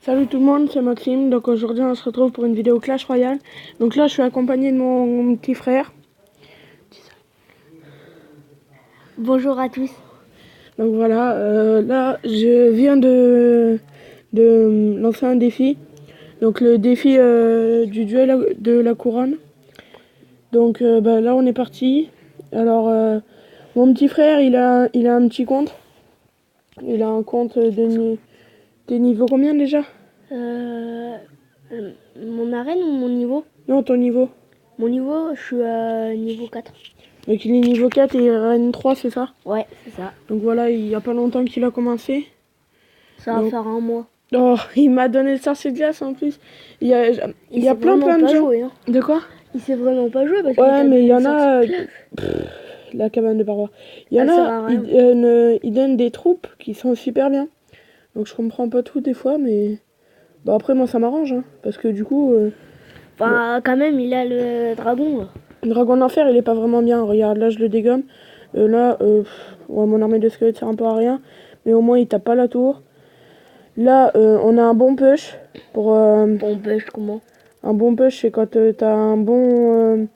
Salut tout le monde, c'est Maxime. Donc aujourd'hui on se retrouve pour une vidéo Clash Royale. Donc là je suis accompagné de mon petit frère. Bonjour à tous. Donc voilà, là je viens de lancer un défi. Donc le défi du duel de la couronne. Donc là on est parti. Alors mon petit frère il a un petit compte. Il a un compte des niveaux combien déjà? Mon arène ou mon niveau? Non, ton niveau. Mon niveau, je suis à niveau 4. Donc il est niveau 4 et Rennes 3, c'est ça? Ouais, c'est ça. Donc voilà, il n'y a pas longtemps qu'il a commencé. Ça va faire un mois. Oh, il m'a donné le sorcier de glace en plus. Il y a plein de gens. Jouer, hein. De quoi? Il sait vraiment pas jouer parce Ouais, mais il y en a... Pff, la cabane de paroi. Il y en a, ils donnent des troupes qui sont super bien. Donc je comprends pas tout des fois, mais... Bon après moi ça m'arrange, hein, parce que du coup... Enfin, quand même, il a le dragon. Là. Le dragon d'enfer il est pas vraiment bien. Regarde, là je le dégomme. Ouais, mon armée de squelettes sert un peu à rien. Mais au moins il tape pas la tour. Là, on a un bon push pour... Bon push, comment? Un bon push, c'est quand t'as un bon...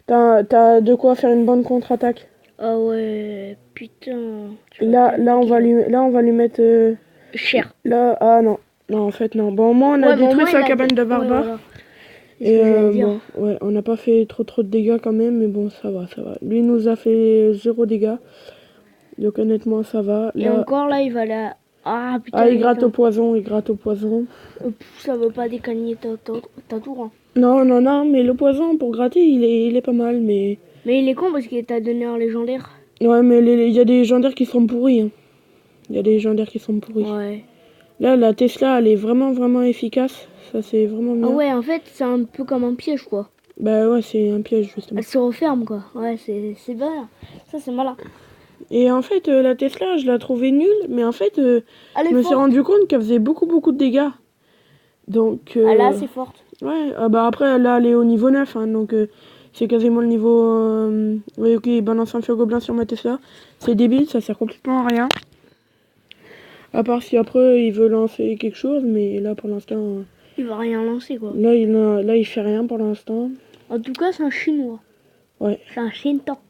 t'as de quoi faire une bonne contre-attaque. Ah ouais, putain. Là, on va lui mettre... Cher. Là, ah non. Non, en fait, non. Bon, au moins, on a détruit sa cabane de barbares. Ouais, voilà. Et bon, ouais, on n'a pas fait trop de dégâts quand même, mais bon, ça va. Lui nous a fait 0 dégâts. Donc honnêtement, ça va. Et là, encore là, il va là... Ah putain. Ah, il gratte au poison. Ça veut pas décagner ta tour. Hein. Non, mais le poison pour gratter, il est pas mal, mais... Mais il est con parce qu'il t'a donné un légendaire. Ouais, mais il y a des légendaires qui sont pourris. Hein. Il y a des légendaires qui sont pourris. Ouais. Là, la Tesla, elle est vraiment efficace. Ça, c'est vraiment bien. Ah ouais, en fait, c'est un peu comme un piège, quoi. Bah ouais, c'est un piège, justement. Elle se referme, quoi. Ouais, c'est bien. Ça, c'est malin. Et en fait, la Tesla, je la trouvais nulle. Mais en fait, je me suis rendu compte qu'elle faisait beaucoup de dégâts. Donc... Ah là, c'est forte. Ouais, bah après, là, elle est au niveau 9. Hein, donc, c'est quasiment le niveau... Oui, ok, balance un feu gobelin sur ma Tesla. C'est débile, ça sert complètement à rien. À part si après il veut lancer quelque chose, mais là pour l'instant... Il va rien lancer quoi. Là il fait rien pour l'instant. En tout cas c'est un chinois. Ouais. C'est un Shintok.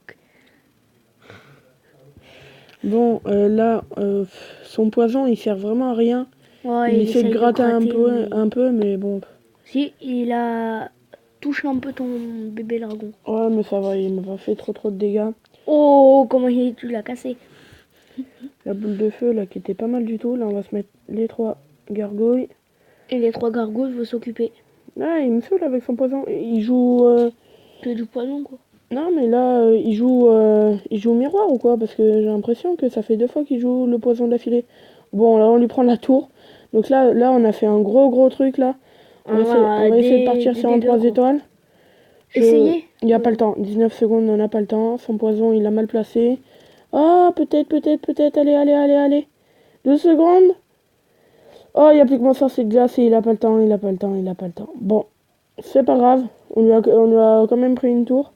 Bon, là, son poison il sert vraiment à rien. Ouais, il essaie de gratter un peu, mais bon... Si, il a touché un peu ton bébé dragon. Ouais, mais ça va, il m'a pas fait trop de dégâts. Oh, comment tu l'as cassé. La boule de feu là qui était pas mal du tout. Là on va se mettre les 3 gargouilles. Et les 3 gargouilles vont s'occuper. Ah, il me saoule avec son poison. Il joue... Que du poison quoi. Non mais là il joue miroir ou quoi? Parce que j'ai l'impression que ça fait 2 fois qu'il joue le poison d'affilée. Bon là on lui prend la tour. Donc là on a fait un gros truc là. On va essayer de partir sur un 3 étoiles. Essayez. Il n'y a pas le temps. 19 secondes, on n'a pas le temps. Son poison il a mal placé. Ah, peut-être, allez. 2 secondes. Oh, il n'y a plus que mon sorcier de glace et il a pas le temps. Bon, c'est pas grave. On lui a quand même pris une tour.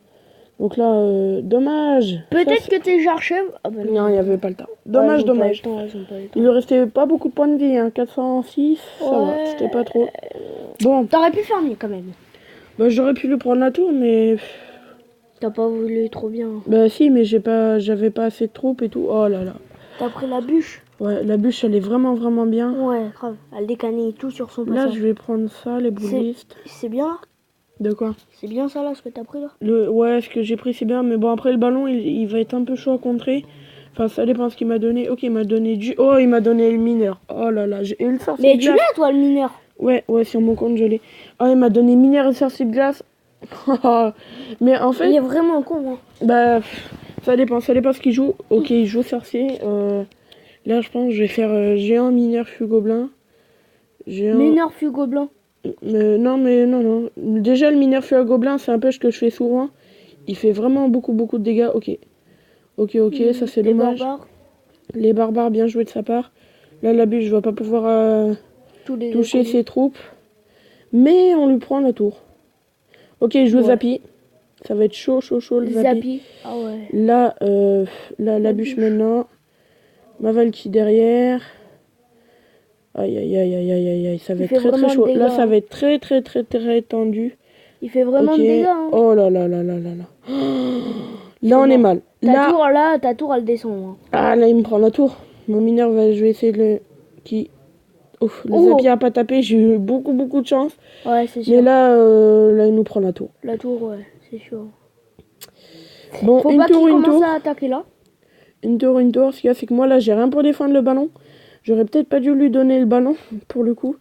Donc là, dommage. Peut-être que t'es archève. Ah bah non, il n'y avait pas le temps. Dommage. Il lui restait pas beaucoup de points de vie. Hein. 406, ça va, c'était pas trop. Bon. T'aurais pu faire mieux quand même. Bah, j'aurais pu lui prendre la tour, mais... T'as pas voulu trop bien. Bah si, mais j'avais pas assez de troupes et tout. Oh là là. T'as pris la bûche. Ouais, la bûche, elle est vraiment bien. Ouais, grave. Elle décanille tout sur son passage. Là, je vais prendre ça, les boulistes. C'est bien là. De quoi? C'est bien ça là, ce que t'as pris là. Ouais, ce que j'ai pris, c'est bien. Mais bon, après, le ballon, il va être un peu chaud à contrer. Enfin, ça dépend ce qu'il m'a donné. Ok, il m'a donné il m'a donné le mineur. Oh là là, et le sorcier de glace. Mais tu l'as, toi, le mineur? Ouais, sur mon compte, je l'ai. Oh, il m'a donné mineur et sorcier de glace. Mais en fait... Il est vraiment con, hein. Bah, ça dépend ce qu'il joue. Ok, il joue sorcier. Là, je pense que je vais faire géant, mineur, fût gobelin. Mineur, fût gobelin. Non. Déjà, le mineur fût à gobelin, c'est un push que je fais souvent. Il fait vraiment beaucoup de dégâts. Ok, ça c'est dommage. Les barbares, bien joué de sa part. Là, la bûche, je vais pas pouvoir toucher ses troupes. Mais on lui prend la tour. Ok, je joue Zappy. Ça va être chaud, le Zappy. Ah ouais. Là, la bûche maintenant. Ma Valky derrière. Aïe, aïe, aïe, aïe, aïe, aïe, aïe. Ça va Il être fait très, très vraiment chaud. de Là, dégâts. ça va être très, très, très, très tendu. Il fait vraiment Ok. de dégâts. Hein. Oh là là là là là là. C'est Là, on est mort. mal. Là, Ta tour, elle descend. Hein. ah, là, il me prend la tour. Mon mineur, je vais essayer de le... Qui... Ouf, le Oh. Zapier a pas tapé. J'ai eu beaucoup, beaucoup de chance. Ouais, c'est sûr. Mais là, là, il nous prend la tour. La tour, ouais, c'est sûr. Bon, Faut une pas qu'il tour, une commence tour. à attaquer là. Une tour, une tour. Ce qu'il y a, c'est que moi, là, j'ai rien pour défendre le ballon. J'aurais peut-être pas dû lui donner le ballon, pour le coup.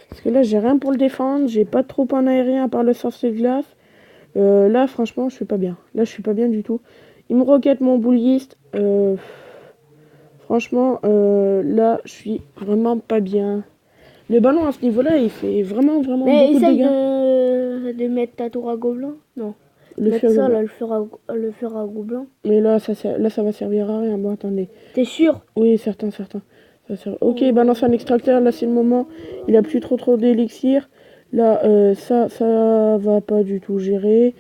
Parce que là, j'ai rien pour le défendre. J'ai pas trop en aérien à part le sorcier de glace. Là, franchement, je suis pas bien. Là, je suis pas bien du tout. Il me roquette mon boulliste. Franchement, là, je suis vraiment pas bien. Le ballon à ce niveau-là, il fait vraiment, vraiment Mais beaucoup de essaye dégâts. de mettre ta tour à gobelin. Non. Le Mettre feu ça, gobelin. là, le faire à gobelin. Mais là, ça va servir à rien. Bon, attendez. T'es sûr? Oui, certain, certain. Ok, balance un extracteur. Là, c'est le moment. Il a plus trop d'élixir. Là, ça va pas du tout gérer.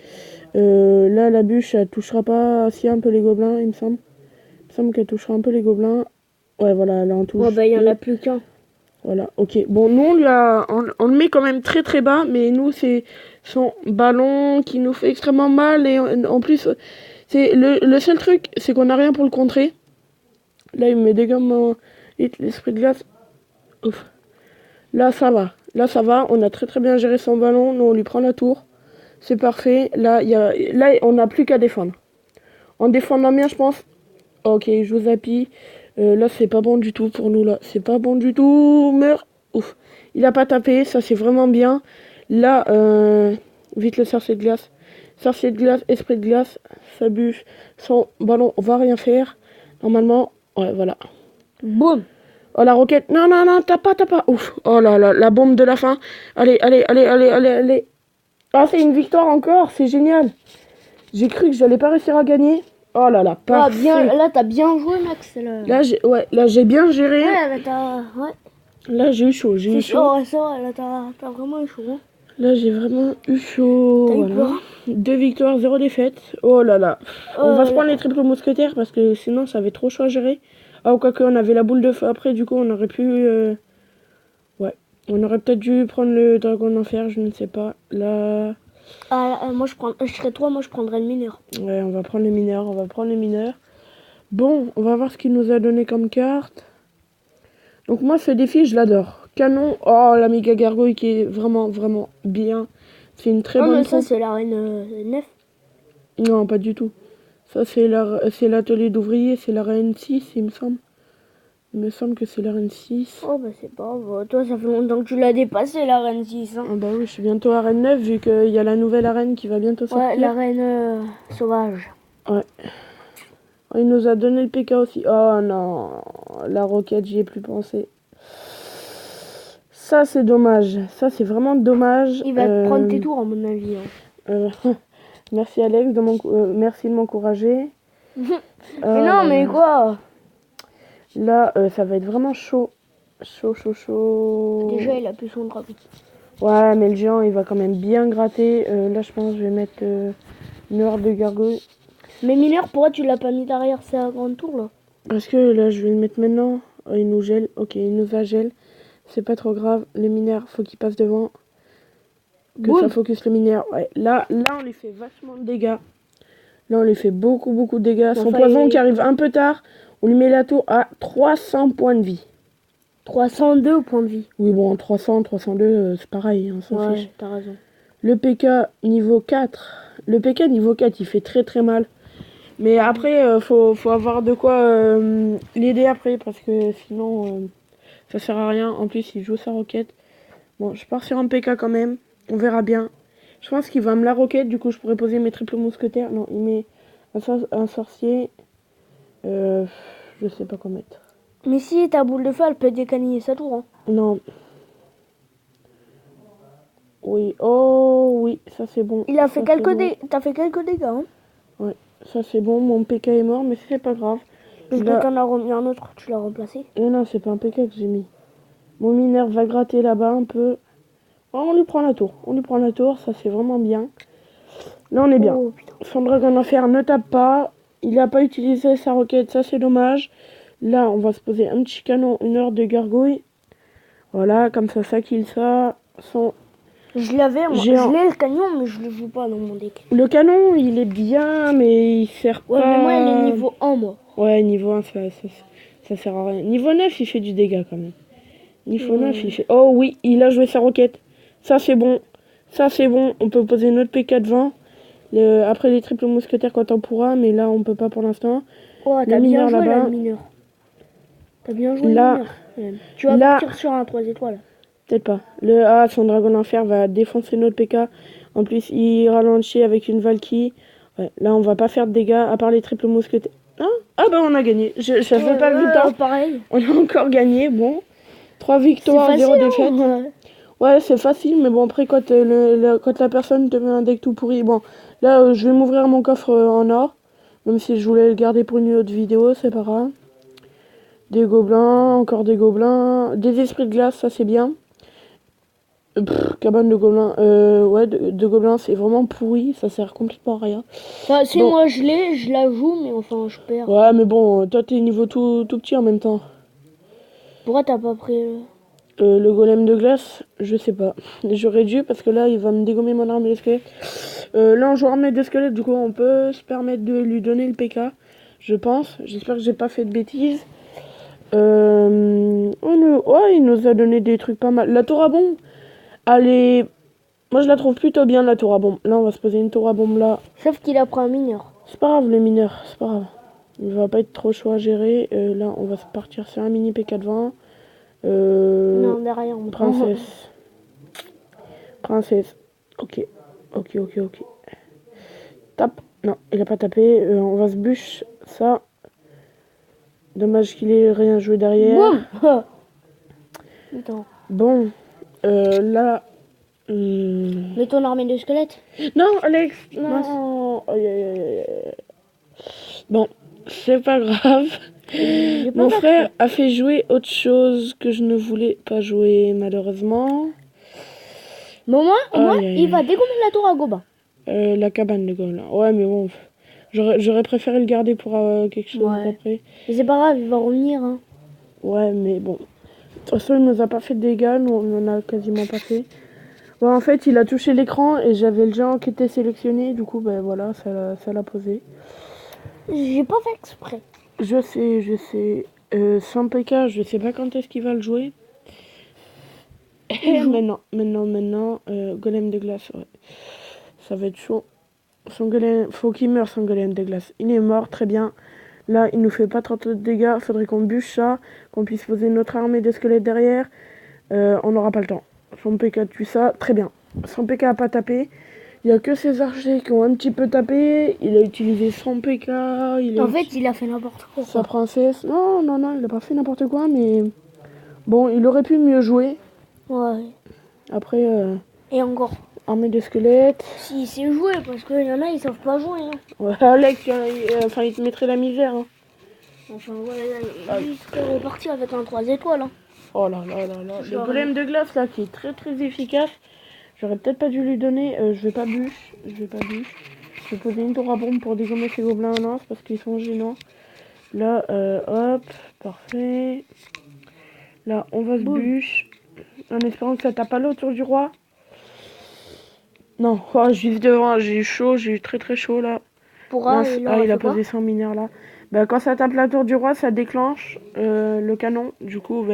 Là, la bûche, elle touchera pas si un peu les gobelins, il me semble. Il me semble qu'elle touchera un peu les gobelins. Ouais, voilà, là, on touche. Ouais, bah, il y en a plus qu'un. Voilà, ok. Bon, nous, on le met quand même très très bas, mais nous, c'est son ballon qui nous fait extrêmement mal. Et en plus, c'est le seul truc, c'est qu'on n'a rien pour le contrer. Là, il me met des gammes, l'esprit de glace. Ouf. Là, ça va. Là, ça va. On a très très bien géré son ballon. Nous, on lui prend la tour. C'est parfait. Là, on n'a plus qu'à défendre. En défendant bien, je pense. Ok, je vous appuie. Là, c'est pas bon du tout pour nous, là. C'est pas bon du tout. Meurs. Ouf. Il a pas tapé. Ça, c'est vraiment bien. Là, vite le sorcier de glace. Sorcier de glace, esprit de glace. Sa bûche. Son ballon, on va rien faire. Normalement. Ouais, voilà. Boum. Oh, la roquette. Non, non, non, t'as pas. Ouf. Oh là là, la bombe de la fin. Allez, allez, allez, allez, allez, allez. Ah, c'est une victoire encore. C'est génial. J'ai cru que j'allais pas réussir à gagner. Oh là là, parfait. Ah, bien, là, t'as bien joué, Max. Là, j'ai bien géré. Ouais, là, t'as... Ouais. Là, j'ai eu chaud. J'ai eu chaud. Ouais, c'est vrai, là, t'as vraiment eu chaud. Hein. Là, j'ai vraiment eu chaud. T'as eu Voilà. peur. 2 victoires, 0 défaite. Oh là là. On va se prendre les triples mousquetaires parce que sinon, ça va être trop chaud à gérer. Ah, ou quoi que, on avait la boule de feu après. Du coup, on aurait pu... Ouais. On aurait peut-être dû prendre le dragon d'enfer. Je ne sais pas. Là... moi, je serais toi, moi, je prendrais le mineur. Ouais, on va prendre les mineurs. On va prendre les mineurs. Bon, on va voir ce qu'il nous a donné comme carte. Donc moi, ce défi, je l'adore. Canon. Oh, la méga gargouille qui est vraiment, vraiment bien. C'est une très bonne mais ça, troupe. c'est l'arène 9. Non, pas du tout. Ça, c'est l'atelier d'ouvrier. C'est l'arène 6, il me semble. Il me semble que c'est l'arène 6. Oh, bah, c'est pas grave. Toi, ça fait longtemps que tu l'as dépassé, l'arène 6. Hein. Ah bah oui, je suis bientôt à arène 9 vu qu'il y a la nouvelle arène qui va bientôt sortir. Ouais, l'arène sauvage. Ouais. Oh, il nous a donné le PK aussi. Oh non, la roquette, j'y ai plus pensé. Ça, c'est dommage. Ça, c'est vraiment dommage. Il va te prendre tes tours, à mon avis. Hein. Merci Alex, merci de m'encourager. Mais non, mais quoi? Là, ça va être vraiment chaud. Chaud. Déjà, il a plus son dragon. Ouais, mais le géant, il va quand même bien gratter. Là, je pense que je vais mettre une horde de gargouilles. Mais mineur, pourquoi tu l'as pas mis derrière sa grande tour, là? Parce que là, je vais le mettre maintenant. Oh, il nous gèle. Ok, il nous a gel. C'est pas trop grave. Les mineurs, faut qu'ils passent devant. Que ça focus le mineur. Ouais, là, on lui fait vachement de dégâts. Là, on lui fait beaucoup de dégâts. Son poison qui arrive un peu tard. On lui met la tour à 300 points de vie. 302 points de vie. Oui, bon, 300, 302, c'est pareil. Hein, ouais, t'as raison. Le PK niveau 4. Le PK niveau 4, il fait très très mal. Mais après, faut avoir de quoi l'aider après. Parce que sinon, ça sert à rien. En plus, il joue sa roquette. Bon, je pars sur un PK quand même. On verra bien. Je pense qu'il va me la roquette. Du coup, je pourrais poser mes triples mousquetaires. Non, il met un sorcier. Je sais pas quoi mettre. Mais si ta boule de feu, elle peut décaniller sa tour. Hein. Non. Oui. Oh, oui. Ça, c'est bon. Il a fait quelques dégâts. T'as fait quelques dégâts. Hein. Ouais. Ça, c'est bon. Mon PK est mort. Mais c'est pas grave. Parce que t'en as remis un autre. Tu l'as remplacé. Non, c'est pas un PK que j'ai mis. Mon mineur va gratter là-bas un peu. Oh, on lui prend la tour. Ça, c'est vraiment bien. Là, on est bien. Oh, Son dragon d'enfer ne tape pas. Il n'a pas utilisé sa roquette. Ça, c'est dommage. Là, on va se poser un petit canon, une horde de gargouilles. Voilà, comme ça kill ça. Sans... Je l'avais, moi. Géant. Je l'ai le canon, mais je le joue pas dans mon deck. Le canon, il est bien, mais il sert Ouais, pas... mais moi, il est niveau 1, moi. Ouais, niveau 1, ça sert à rien. Niveau 9, il fait du dégât, quand même. Niveau 9, il fait... Oh oui, il a joué sa roquette. Ça, c'est bon. Ça, c'est bon. On peut poser notre PK de 20. Après les triples mousquetaires quand on pourra, mais là, on peut pas pour l'instant. Oh, t'as bien joué, là, le mineur. T'as bien joué, là, le mineur. Tu vas partir sur un 3 étoiles. Peut-être pas. Son dragon d'enfer va défoncer notre PK. En plus, il ralentit avec une Valkyrie. Ouais, là, on va pas faire de dégâts, à part les triples mousquetaires. Ah bah, on a gagné. Je fais pas le temps. Pareil. On a encore gagné, bon. 3 victoires, 0 défaites. Ouais, c'est facile, mais bon, après, quand la personne te met un deck tout pourri, bon, là, je vais m'ouvrir mon coffre en or, même si je voulais le garder pour une autre vidéo, c'est pas grave. Des gobelins, encore des gobelins, des esprits de glace, ça c'est bien. Cabane de gobelins, ouais, de gobelins, c'est vraiment pourri, ça sert complètement à rien. Bah, si bon. Moi je la joue, mais enfin, je perds. Ouais, mais bon, toi t'es niveau tout petit en même temps. Pourquoi t'as pas pris le golem de glace, je sais pas. J'aurais dû parce que là il va me dégommer mon armée de squelette. Là on joue armée de squelette, du coup on peut se permettre de lui donner le PK, je pense. J'espère que j'ai pas fait de bêtises. Ouais, il nous a donné des trucs pas mal. La tour à bombe, allez, moi je la trouve plutôt bien la tour à bombe. Là on va se poser une tour à bombe là. Sauf qu'il a pris un mineur. C'est pas grave le mineur, c'est pas grave. Il va pas être trop chaud à gérer. Là on va se partir sur un mini P420. Non, derrière, on princesse. Princesse. Ok. Tape. Non, il a pas tapé. On va se bûche ça. Dommage qu'il ait rien joué derrière. Bon. Là. Mais ton armée de squelettes. Non, Alex. Non. Bon, c'est pas grave. Mon frère a fait jouer autre chose que je ne voulais pas jouer, malheureusement. Mais au moins, il va dégommer la tour à Goba. La cabane de gobelins. Ouais, mais bon, j'aurais préféré le garder pour quelque chose après. Mais c'est pas grave, il va revenir. Hein. Ouais, mais bon. De toute façon, il nous a pas fait de dégâts, nous on en a quasiment pas fait. Ouais, en fait, il a touché l'écran et j'avais le géant qui était sélectionné, du coup, ben voilà, ça l'a posé. J'ai pas fait exprès. Je sais. Sans PK, je sais pas quand est-ce qu'il va le jouer. Maintenant, golem de glace, ouais. Ça va être chaud. Son golem, faut qu'il meure son golem de glace. Il est mort, très bien. Là, il nous fait pas 30 de dégâts. Faudrait qu'on bûche ça, qu'on puisse poser notre armée de squelettes derrière. On n'aura pas le temps. Son PK tue ça, très bien. Son PK a pas tapé. Il y a que ses archers qui ont un petit peu tapé. Il a utilisé son PK. En fait, il a fait n'importe quoi. Sa princesse. Non, il a pas fait n'importe quoi, mais bon, il aurait pu mieux jouer. Ouais. Après. Et encore. Armée de squelettes. Si, il sait jouer, parce qu'il y en a, ils savent pas jouer. Hein. Ouais, Alex, il te mettrait la misère. Hein. Enfin, ouais, il serait reparti avec un 3 étoiles. Hein. Oh là. Le golem de glace, là, qui est très très efficace. J'aurais peut-être pas dû lui donner. Je vais pas bûche. Je vais poser une tour à bombe pour dégommer ces gobelins en lance parce qu'ils sont gênants. Là, hop, parfait. Là, on va se bûche. En espérant que ça tape pas autour du roi. Non, juste devant, j'ai eu chaud, j'ai eu très très chaud là. Il a posé son mineur là. Bah, quand ça tape la tour du roi, ça déclenche le canon. Du coup,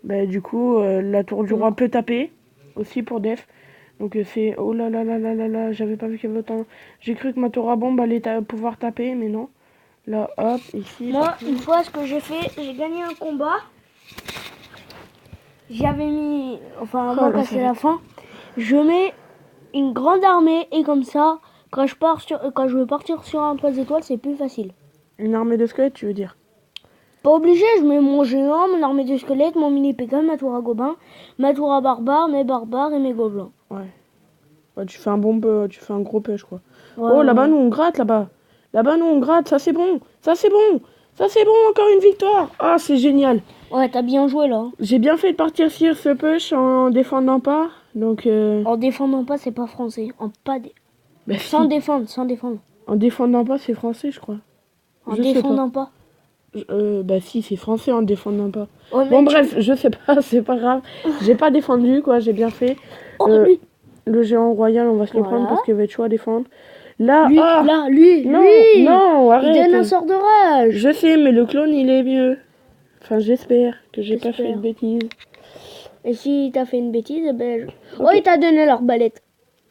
la tour du roi peut taper aussi pour def. Donc c'est... Oh là, j'avais pas vu qu'il y avait autant... J'ai cru que ma tour à bombe allait pouvoir taper, mais non. Là, hop, ici... Moi, une fois, ce que j'ai fait, j'ai gagné un combat. J'avais mis... Enfin, moi, quand c'est la fin, je mets une grande armée et comme ça, quand je veux partir sur un 3 étoiles, c'est plus facile. Une armée de squelettes, tu veux dire? Pas obligé, je mets mon géant, mon armée de squelettes, mon mini pécan, ma tour à gobelins, ma tour à barbares, mes barbares et mes gobelins. Ouais, tu fais un gros pêche quoi. Ouais, là-bas nous on gratte là-bas. Là-bas nous on gratte, ça c'est bon. Encore une victoire. Ah, c'est génial. Ouais, t'as bien joué là. J'ai bien fait de partir sur ce push en défendant pas. Donc En défendant pas, c'est pas français. Sans défendre. En défendant pas, c'est français, je crois. En défendant pas. Bah si, c'est français en défendant pas. Oh, Bon bref, je sais pas, c'est pas grave. J'ai pas défendu quoi, j'ai bien fait. lui. Le géant royal, on va se le prendre parce qu'il va être chaud à défendre. Là, Lui, non, lui. non, Il donne un arrête. sort de rage. Je sais, mais le clone il est mieux. Enfin, j'espère que j'ai pas fait de bêtises. Et si t'as fait une bêtise, ben... Oh, il t'a donné l'arbalète.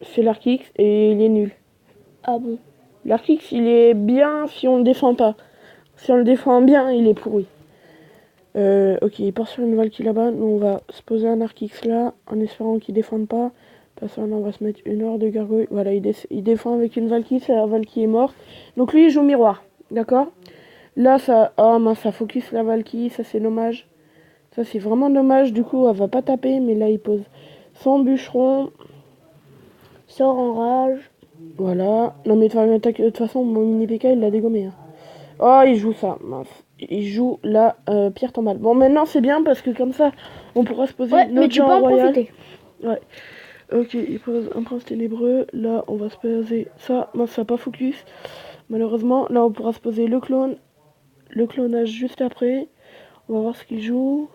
C'est l'Arkix et il est nul. Ah bon? L'Arkix, il est bien si on le défend pas. Si on le défend bien, il est pourri. Ok, il part sur une Valkyrie là-bas. Nous, on va se poser un Arkix là, en espérant qu'il défende pas. Parce que là, on va se mettre une heure de gargouille. Voilà, il défend avec une Valkyrie, la Valkyrie est morte. Donc lui, il joue miroir, d'accord? Là, ça... Oh mince, ça focus la Valkyrie, ça c'est dommage. Ça c'est vraiment dommage, du coup, elle va pas taper, mais là, il pose son bûcheron. Sort en rage. Voilà. Non mais de toute façon, mon mini PK, il l'a dégommé. Hein. Oh, il joue ça, mince. Il joue la pierre tombale. Bon, maintenant, c'est bien, parce que comme ça, on pourra se poser notre géant royal. Profiter. Ouais. Ok, il pose un prince ténébreux. Là, on va se poser ça. Mince, ça n'a pas focus. Malheureusement, là, on pourra se poser le clone. Le clonage juste après. On va voir ce qu'il joue.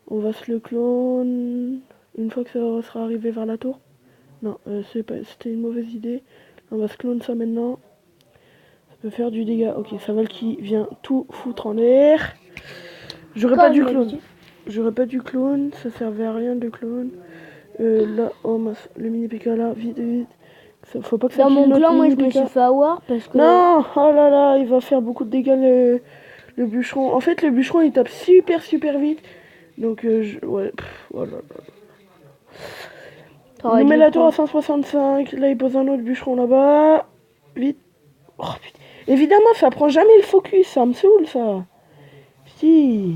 On va se le clone une fois que ça sera arrivé vers la tour. Non, c'était une mauvaise idée. On va se clone ça maintenant. Ça peut faire du dégât. Ok, ça Valky vient tout foutre en l'air. J'aurais pas dû clone. J'aurais pas dû clone. Ça servait à rien de clone. Là, oh mince, le mini PK là, vite, vite. Faut pas que ça dans mon clan, moi, je me PK. suis fait avoir parce que... Non, oh là là, il va faire beaucoup de dégâts le bûcheron. En fait, le bûcheron, il tape super vite. Donc, ouais, oh là là. Il nous met la tour à 165. Là, il pose un autre bûcheron là-bas. Vite. Oh putain. Évidemment, ça prend jamais le focus. Ça me saoule, ça. Si.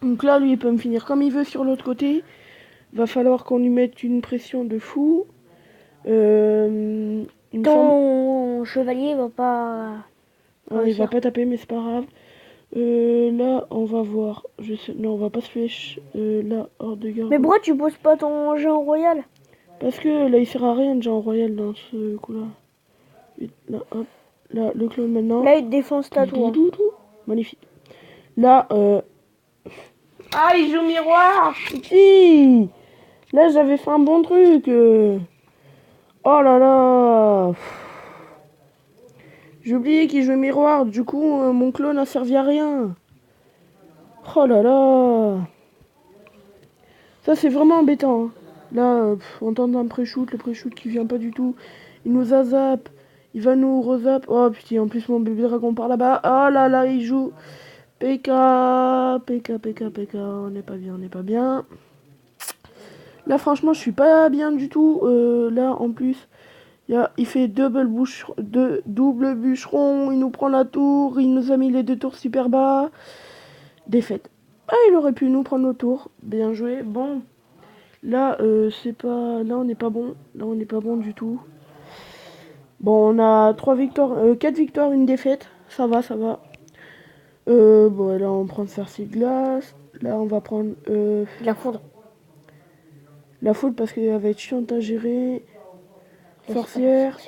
Donc là, lui, il peut me finir comme il veut sur l'autre côté. Va falloir qu'on lui mette une pression de fou. Ton chevalier va pas... il va pas taper, mais c'est pas grave. Là, on va voir. Non, on va pas se flèche. Là, hors de garde. Mais pourquoi tu poses pas ton géant royal? Parce que là, il sert à rien de géant royal dans ce coup-là. Là, hop. Là, le clone maintenant. Là, il défonce ta tour. Magnifique. Là, Ah, il joue miroir. Si. Là, j'avais fait un bon truc. Oh là là. J'ai oublié qu'il jouait miroir. Du coup, mon clone n'a servi à rien. Oh là là. Ça, c'est vraiment embêtant. Hein. Là, on tente un pré-shoot. Le pré-shoot qui vient pas du tout. Il nous a zap. Il va nous re-zap. Oh putain, en plus, mon bébé dragon par là-bas. Oh là là, il joue. PK. On n'est pas bien, on n'est pas bien. Là, franchement, je suis pas bien du tout. Là, en plus, il fait double bûcheron. Il nous prend la tour. Il nous a mis les 2 tours super bas. Défaite. Ah, il aurait pu nous prendre nos tours. Bien joué. Bon. Là, c'est pas... Là, on n'est pas bon. Là, on n'est pas bon du tout. Bon, on a 4 victoires, une défaite. Ça va, ça va. Bon, là, on prend Cersei glace. Là, on va prendre... La foudre. La foudre parce qu'elle va être chiante à gérer. Sorcière.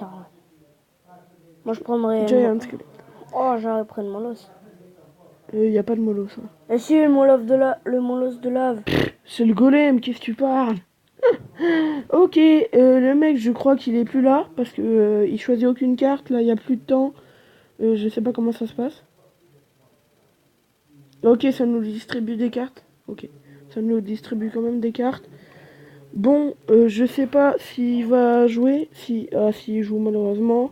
Moi, je prendrais... Giant Squelette. Oh, j'aurais pris le molos. Y a pas de molos. Hein. Et si, le molos de lave. C'est le golem, qu'est-ce que tu parles? Ok, le mec, je crois qu'il est plus là. Parce que il choisit aucune carte. Là, il y a plus de temps. Je sais pas comment ça se passe. Ok, ça nous distribue des cartes. Ok, ça nous distribue quand même des cartes. Bon, je sais pas s'il va jouer. S'il joue malheureusement.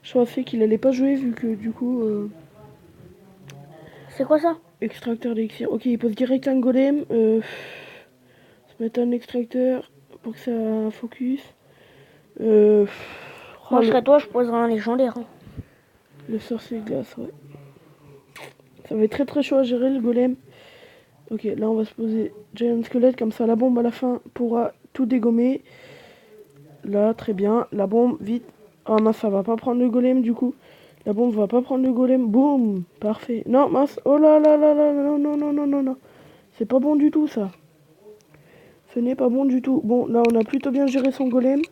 Je pensais qu'il allait pas jouer vu que du coup... C'est quoi ça? Extracteur d'élixir. Ok, il pose direct un golem. Se mettre un extracteur pour que ça focus. Moi, je serais toi, je poserais un légendaire. Hein. Le sorcier de glace, ouais. Ça va être très chaud à gérer le golem. Ok, là on va se poser Giant Squelette, comme ça la bombe à la fin pourra tout dégommer. Là, très bien. La bombe, vite. Ah mince, ça va pas prendre le golem du coup. La bombe va pas prendre le golem. Boum, parfait. Non, mince. Oh là là là là, non. C'est pas bon du tout ça. Ce n'est pas bon du tout. Bon, là on a plutôt bien géré son golem.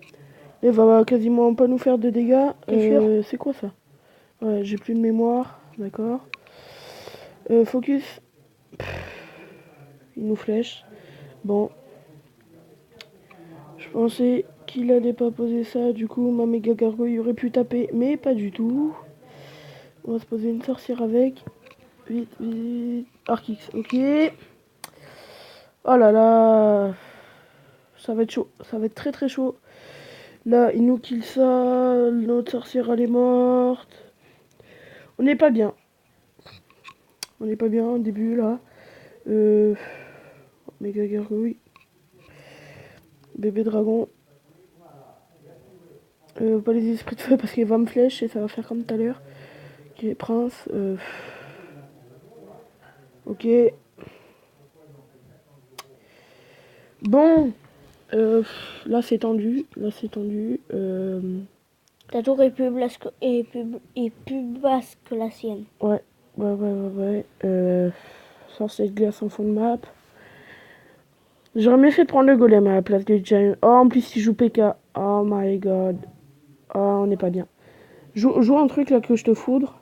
Il va quasiment pas nous faire de dégâts. C'est quoi ça? Ouais, j'ai plus de mémoire. D'accord. Focus. Il nous flèche. Bon. Je pensais qu'il allait pas poser ça. Du coup, ma méga gargouille aurait pu taper. Mais pas du tout. On va se poser une sorcière avec. Vite, vite. Archix, ok. Oh là là. Ça va être chaud. Ça va être très très chaud. Là, il nous kill ça. Notre sorcière, elle est morte. On n'est pas bien. On n'est pas bien au début, là. Méga gargouille. Bébé dragon. Pas les esprits de feu parce qu'il va me flèche et ça va faire comme tout à l'heure. Ok, prince. Ok. Bon. Là c'est tendu. Là c'est tendu. Ta tour est plus basse que la sienne. Ouais. Sorcier de glace en fond de map. J'aurais mieux fait de prendre le golem à la place du giant. Oh, en plus il joue PK. Oh my god. Oh, on n'est pas bien. Joue un truc là que je te foudre.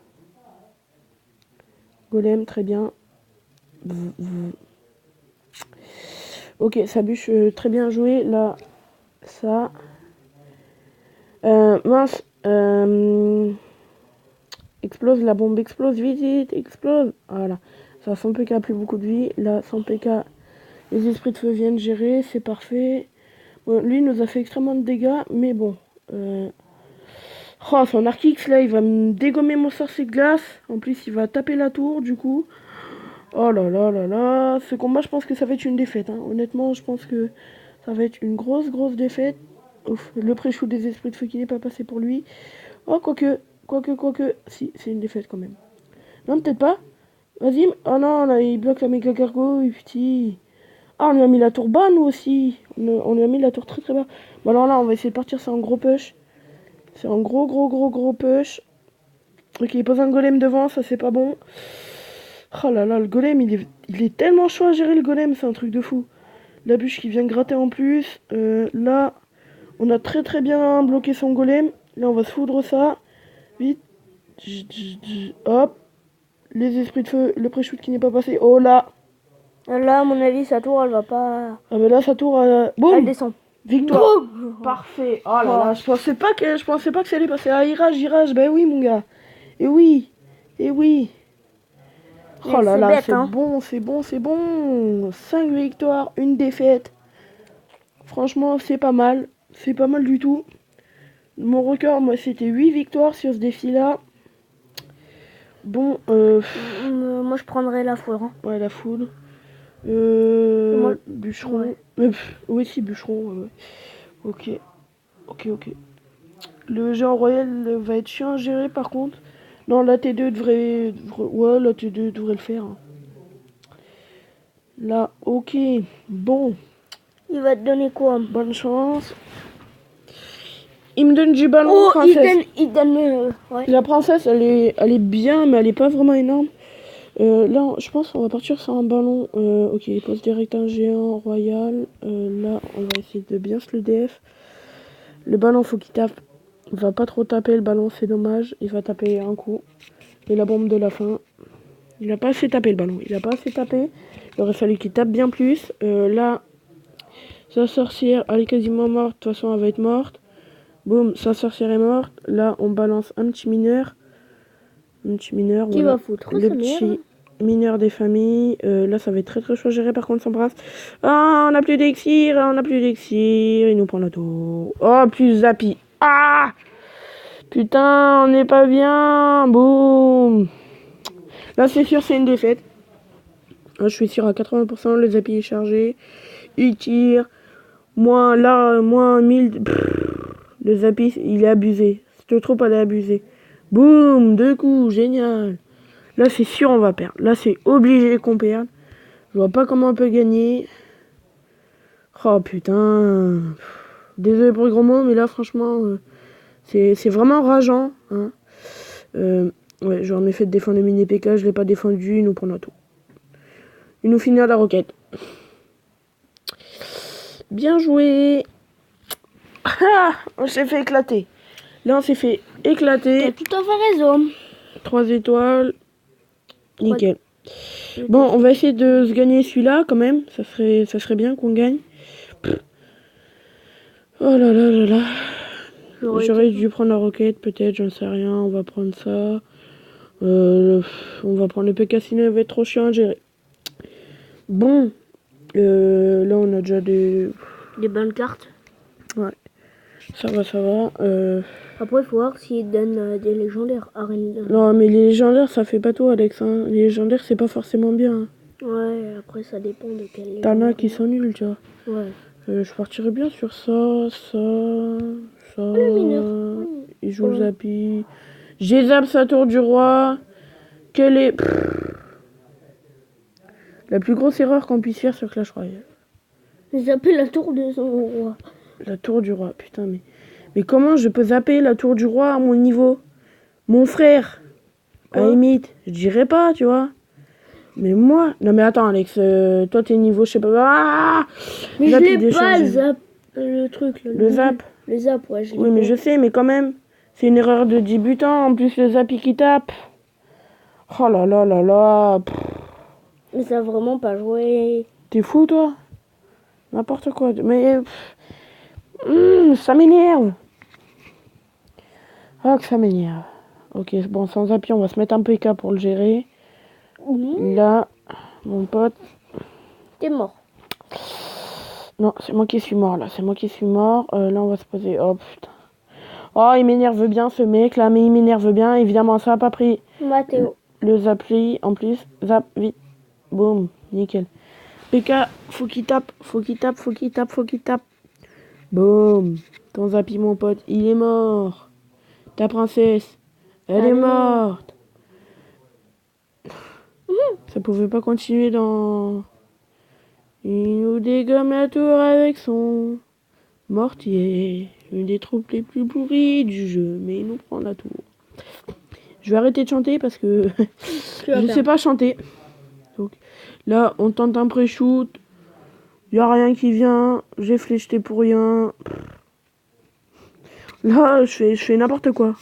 Golem, très bien. Ok, ça bûche, très bien joué. Là, ça. Mince. Explose, la bombe explose, vite, explose. Voilà. Ça, sans PK, plus beaucoup de vie. Là, sans PK, les esprits de feu viennent gérer, c'est parfait. Bon, lui, il nous a fait extrêmement de dégâts, mais bon. Oh, son Archix, là, il va me dégommer mon sorcier de glace. En plus, il va taper la tour, du coup. Oh là là là là. Ce combat, je pense que ça va être une défaite. Hein. Honnêtement, je pense que ça va être une grosse défaite. Ouf, le pré-shoot des esprits de feu qui n'est pas passé pour lui. Oh, quoique. Si, c'est une défaite quand même. Non, peut-être pas. Vas-y. Oh non, là, il bloque la méga gargouille, putain. Ah, on lui a mis la tour bas, nous aussi. On lui a mis la tour très bas. Bon, alors là, on va essayer de partir. C'est un gros push. C'est un gros push. Ok, il pose un golem devant, ça c'est pas bon. Oh là là, le golem, il est tellement chaud à gérer le golem, c'est un truc de fou. La bûche qui vient gratter en plus. Là, on a très bien bloqué son golem. Là, on va se foudre ça. Vite. Hop. Les esprits de feu, le pré-shoot qui n'est pas passé. Oh là. Là, à mon avis, sa tour, elle va pas... Ah bah là, sa tour, boum. Elle descend. Victoire. Parfait. Oh là là, je pensais pas que ça allait passer. Ah, Irage. Ben oui, mon gars. Et oui. Oh là là, c'est bon. 5 victoires, une défaite. Franchement, c'est pas mal. C'est pas mal du tout. Mon record, moi, c'était 8 victoires sur ce défi-là. Bon, moi, je prendrais la foudre. Hein. Ouais, la foudre. Bûcheron. Ouais. Oui, si, bûcheron. Ouais. Ok. Le géant royal va être chiant à gérer, par contre. Non, la T2 devrait... Ouais, la T2 devrait le faire. Hein. Là, ok. Bon. Il va te donner quoi? Bonne chance. Il me donne du ballon, princesse. Il donne ouais. La princesse, elle est bien, mais elle est pas vraiment énorme. Là, je pense qu'on va partir sur un ballon. Ok, il pose direct un géant royal. Là, on va essayer de bien se le DF. Le ballon, faut qu'il tape. Il va pas trop taper le ballon, c'est dommage. Il va taper un coup. Et la bombe de la fin. Il a pas assez tapé le ballon. Il aurait fallu qu'il tape bien plus. Là, sa sorcière, elle est quasiment morte. De toute façon, elle va être morte. Boum, sa sorcière est morte. Là, on balance un petit mineur. Qui voilà. Va foutre le petit mineur des familles. Là, ça va être très chaud à gérer. Par contre, s'embrasse. Ah, on n'a plus d'exir. Il nous prend la tour. Oh, plus Zappy. Ah, putain, on n'est pas bien. Boum. Là, c'est sûr, c'est une défaite. Je suis sûr à 80%. Le Zappy est chargé. Il tire. Moins 1000. Le Zappy, il est abusé. C'est trop, elle est abusée. Boum, 2 coups, génial. Là, c'est sûr, on va perdre. Là, c'est obligé qu'on perde. Je vois pas comment on peut gagner. Oh, putain. Désolé pour le gros mot, mais là, franchement, c'est vraiment rageant. Hein. Ouais, j'en ai fait de défendre le mini PK, je l'ai pas défendu, il nous prend tout. Il nous finit à la roquette. Bien joué. On s'est fait éclater. Là, on s'est fait éclater. T'as tout à fait raison. 3 étoiles. Nickel. Bon, on va essayer de se gagner celui-là quand même. Ça serait bien qu'on gagne. Oh là là là là. J'aurais dû prendre la roquette, peut-être, j'en sais rien. On va prendre ça. On va prendre le P-Cassino, il va être trop chiant à gérer. Bon. Là, on a déjà des bonnes cartes. Ouais. Ça va. Après, il faut voir s'ils donnent des légendaires. Non, mais les légendaires, ça fait pas tout, Alex. Hein. Les légendaires, c'est pas forcément bien. Hein. Ouais, après, ça dépend de quel. T'en as qui sont nuls, tu vois. Ouais. Je partirais bien sur ça. Il joue le Zappi. J'ai zappé sa tour du roi. Quelle est la plus grosse erreur qu'on puisse faire sur Clash Royale? J'ai zappé la tour de son roi. La tour du roi, putain, mais comment je peux zapper la tour du roi à mon niveau? Mon frère, à limite, je dirais pas, tu vois. Mais moi, non mais attends Alex, toi t'es niveau, je sais pas. Ah, mais je l'ai pas le truc. Le zap. Le zap, ouais. Oui, mais je sais, mais quand même, c'est une erreur de débutant. En plus, le zap qui tape. Oh là là là là. Mais ça a vraiment pas joué. T'es fou, toi? N'importe quoi. Mais ça m'énerve. Ah, que ça m'énerve. Ok, bon, sans zappi, on va se mettre un PK pour le gérer. Là, mon pote. T'es mort. Non, c'est moi qui suis mort, là. C'est moi qui suis mort. Là, on va se poser. Oh, putain. Oh, il m'énerve bien, ce mec, là. Mais il m'énerve bien. Évidemment, ça a pas pris. Mathéo. Le zappi, en plus. Zap, vite. Boum, nickel. PK, faut qu'il tape. Boum. Ton zappi, mon pote, il est mort. Ta princesse, elle est morte. Ça pouvait pas continuer dans... Il nous dégomme la tour avec son mortier. Une des troupes les plus pourries du jeu, mais il nous prend la tour. Je vais arrêter de chanter parce que je sais pas chanter. Donc là, on tente un pré-shoot. Y a rien qui vient. J'ai flécheté pour rien. Là, je fais n'importe quoi. Là,